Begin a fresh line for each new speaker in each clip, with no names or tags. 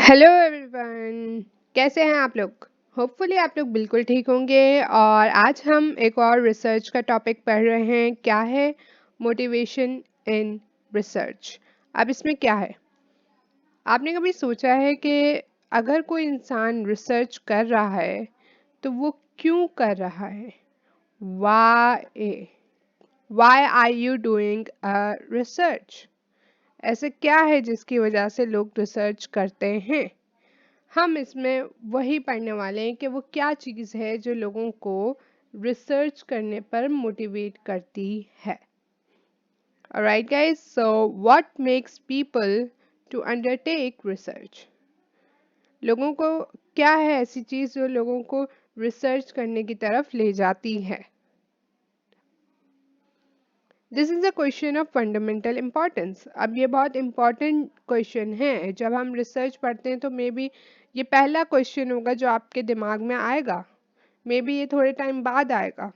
Hello everyone. कैसे हैं आप लोग? होपफुली आप लोग बिल्कुल ठीक होंगे। और आज हम एक और रिसर्च का टॉपिक पढ़ रहे हैं। क्या है? Motivation in research. अब इसमें क्या है? आपने कभी सोचा है कि अगर कोई इंसान रिसर्च कर रहा है तो वो क्यों कर रहा है? Why are you doing a research? ऐसे क्या है जिसकी वजह से लोग रिसर्च करते हैं? हम इसमें वही पढ़ने वाले हैं कि वो क्या चीज़ है जो लोगों को रिसर्च करने पर मोटिवेट करती है। Alright guys, so what makes people to undertake research? लोगों को क्या है ऐसी चीज़ जो लोगों को रिसर्च करने की तरफ ले जाती है? This is a question of fundamental importance. अब ये बहुत इम्पॉर्टेंट क्वेश्चन है। जब हम रिसर्च पढ़ते हैं तो मे बी ये पहला क्वेश्चन होगा जो आपके दिमाग में आएगा। मे बी ये थोड़े टाइम बाद आएगा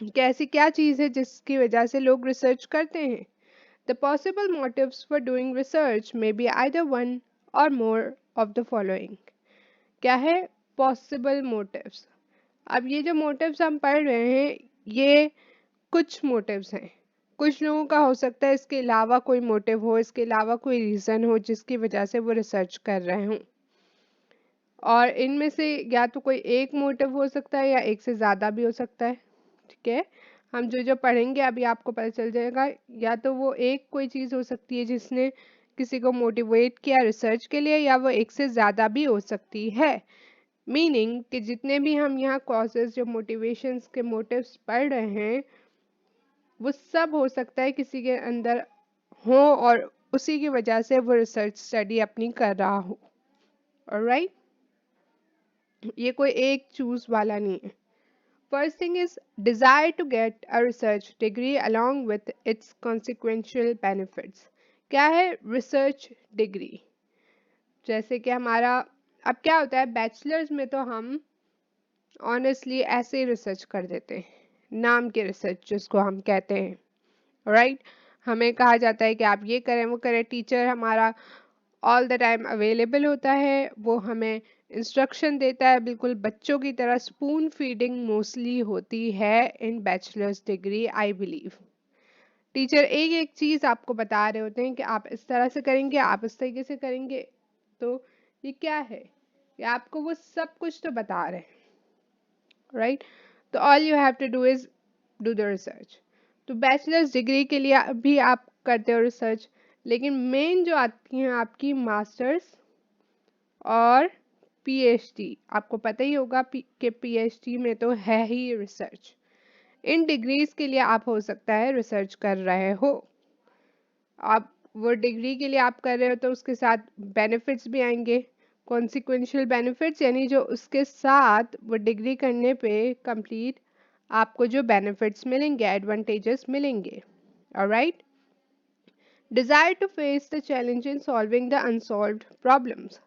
कि ऐसी क्या चीज़ है जिसकी वजह से लोग रिसर्च करते हैं। The possible motives for doing research may be either one or more of the following. क्या है पॉसिबल मोटिव्स? अब ये जो मोटिव्स हम पढ़ रहे हैं ये कुछ मोटिव्स हैं। कुछ लोगों का हो सकता है इसके अलावा कोई मोटिव हो, इसके अलावा कोई रीज़न हो जिसकी वजह से वो रिसर्च कर रहे हों। और इनमें से या तो कोई एक मोटिव हो सकता है या एक से ज़्यादा भी हो सकता है। ठीक है, हम जो जो पढ़ेंगे अभी आपको पता चल जाएगा। या तो वो एक कोई चीज़ हो सकती है जिसने किसी को मोटिवेट किया रिसर्च के लिए, या वो एक से ज़्यादा भी हो सकती है। मीनिंग कि जितने भी हम यहाँ कॉजेज जो मोटिवेशंस के मोटिव्स पढ़ रहे हैं वो सब हो सकता है किसी के अंदर हो और उसी की वजह से वो रिसर्च स्टडी अपनी कर रहा हो। ऑलराइट, ये कोई एक चूज वाला नहीं है। First thing is desire to get a research degree along with its consequential benefits. क्या है रिसर्च डिग्री? जैसे कि हमारा अब क्या होता है बैचलर्स में तो हम ऑनेस्टली ऐसे ही रिसर्च कर देते हैं, नाम के रिसर्च जिसको हम कहते हैं। राइट, हमें कहा जाता है कि आप ये करें वो करें। टीचर हमारा ऑल द टाइम अवेलेबल होता है, वो हमें इंस्ट्रक्शन देता है, बिल्कुल बच्चों की तरह स्पून फीडिंग मोस्टली होती है in bachelor's degree I believe. Teacher एक एक चीज़ आपको बता रहे होते हैं कि आप इस तरह से करेंगे, आप इस तरीके से करेंगे। तो ये क्या है? ये आपको वो सब कुछ तो बता रहे हैं। राइट, तो all you have to do is do the research. तो बैचलर्स डिग्री के लिए भी आप करते हो रिसर्च, लेकिन मेन जो आती हैं आपकी मास्टर्स और पीएचडी। आपको पता ही होगा कि पीएचडी में तो है ही रिसर्च। इन डिग्रीज के लिए आप हो सकता है रिसर्च कर रहे हो। आप वो डिग्री के लिए आप कर रहे हो तो उसके साथ बेनिफिट्स भी आएंगे, कॉन्सिक्वेंशियल बेनिफिट्स, यानी जो उसके साथ वो डिग्री करने पे कंप्लीट आपको जो बेनिफिट्स मिलेंगे, एडवांटेजेस मिलेंगे। Alright, desire to face the challenge in solving the unsolved problems.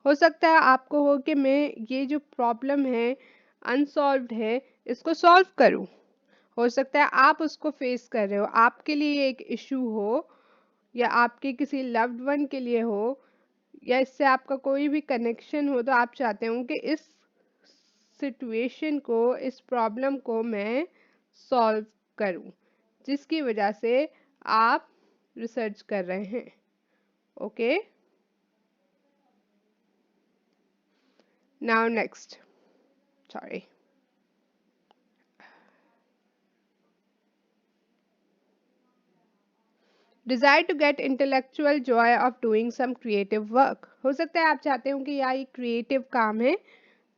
हो सकता है आपको हो कि मैं ये जो प्रॉब्लम है अनसॉल्व्ड है इसको सॉल्व करूं। हो सकता है आप उसको फेस कर रहे हो, आपके लिए एक इशू हो या आपके किसी लव्ड वन के लिए हो, या इससे आपका कोई भी कनेक्शन हो, तो आप चाहते हो कि इस सिचुएशन को, इस प्रॉब्लम को मैं सॉल्व करूं, जिसकी वजह से आप रिसर्च कर रहे हैं। Okay, now next, sorry, desire to get intellectual joy of doing some creative work. हो सकता है आप चाहते हो कि यार ये क्रिएटिव काम है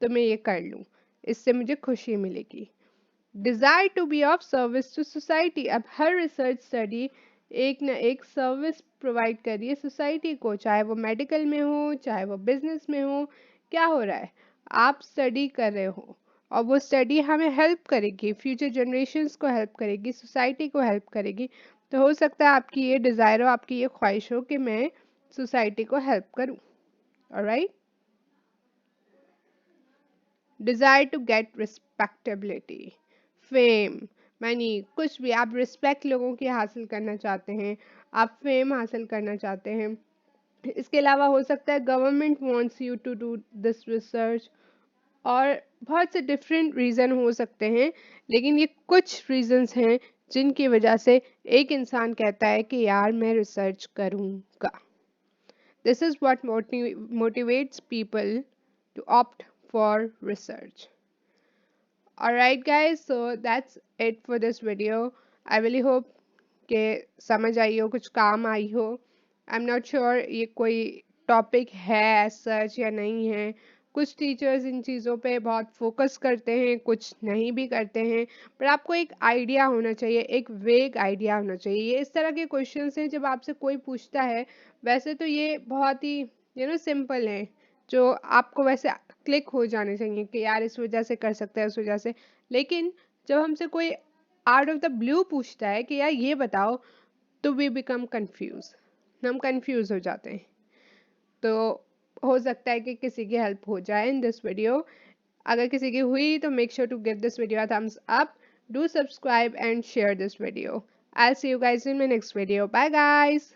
तो मैं ये कर लूँ, इससे मुझे खुशी मिलेगी। Desire to be of service to society. अब हर रिसर्च स्टडी एक ना एक सर्विस प्रोवाइड कर रही है सोसाइटी को, चाहे वो मेडिकल में हो चाहे वो बिजनेस में हो। क्या हो रहा है, आप स्टडी कर रहे हो और वो स्टडी हमें हेल्प करेगी, फ्यूचर जनरेशन्स को हेल्प करेगी, सोसाइटी को हेल्प करेगी। तो हो सकता है आपकी ये डिज़ायर हो, आपकी ये ख्वाहिश हो कि मैं सोसाइटी को हेल्प करूँ। Alright, desire to get respectability, fame, money, कुछ भी आप रिस्पेक्ट लोगों की हासिल करना चाहते हैं, आप फेम हासिल करना चाहते हैं, इसके अलावा हो सकता है government wants you to do this research, और बहुत से डिफरेंट रीज़न हो सकते हैं, लेकिन ये कुछ रीजंस हैं जिनकी वजह से एक इंसान कहता है कि यार मैं रिसर्च करूँगा. This is what motivates people to opt for research. Alright guys, so that's it for this video. I really hope कि समझ आई हो, कुछ काम आई हो. आई एम नॉट श्योर ये कोई टॉपिक है एज सच या नहीं है. कुछ टीचर्स इन चीज़ों पे बहुत फोकस करते हैं, कुछ नहीं भी करते हैं, पर आपको एक आइडिया होना चाहिए, एक वेग आइडिया होना चाहिए. ये इस तरह के क्वेश्चंस हैं जब आपसे कोई पूछता है, वैसे तो ये बहुत ही सिंपल है, जो आपको वैसे क्लिक हो जाने चाहिए कि यार इस वजह से कर सकते हैं, उस वजह से. लेकिन जब हमसे कोई आउट ऑफ द ब्लू पूछता है कि यार ये बताओ, तो वी बिकम कंफ्यूज, हम कंफ्यूज हो जाते हैं. तो हो सकता है कि किसी की हेल्प हो जाए इन दिस वीडियो. अगर किसी की हुई तो make sure to give this video a thumbs up, do subscribe and share this video. I see you guys in my next video. Bye guys.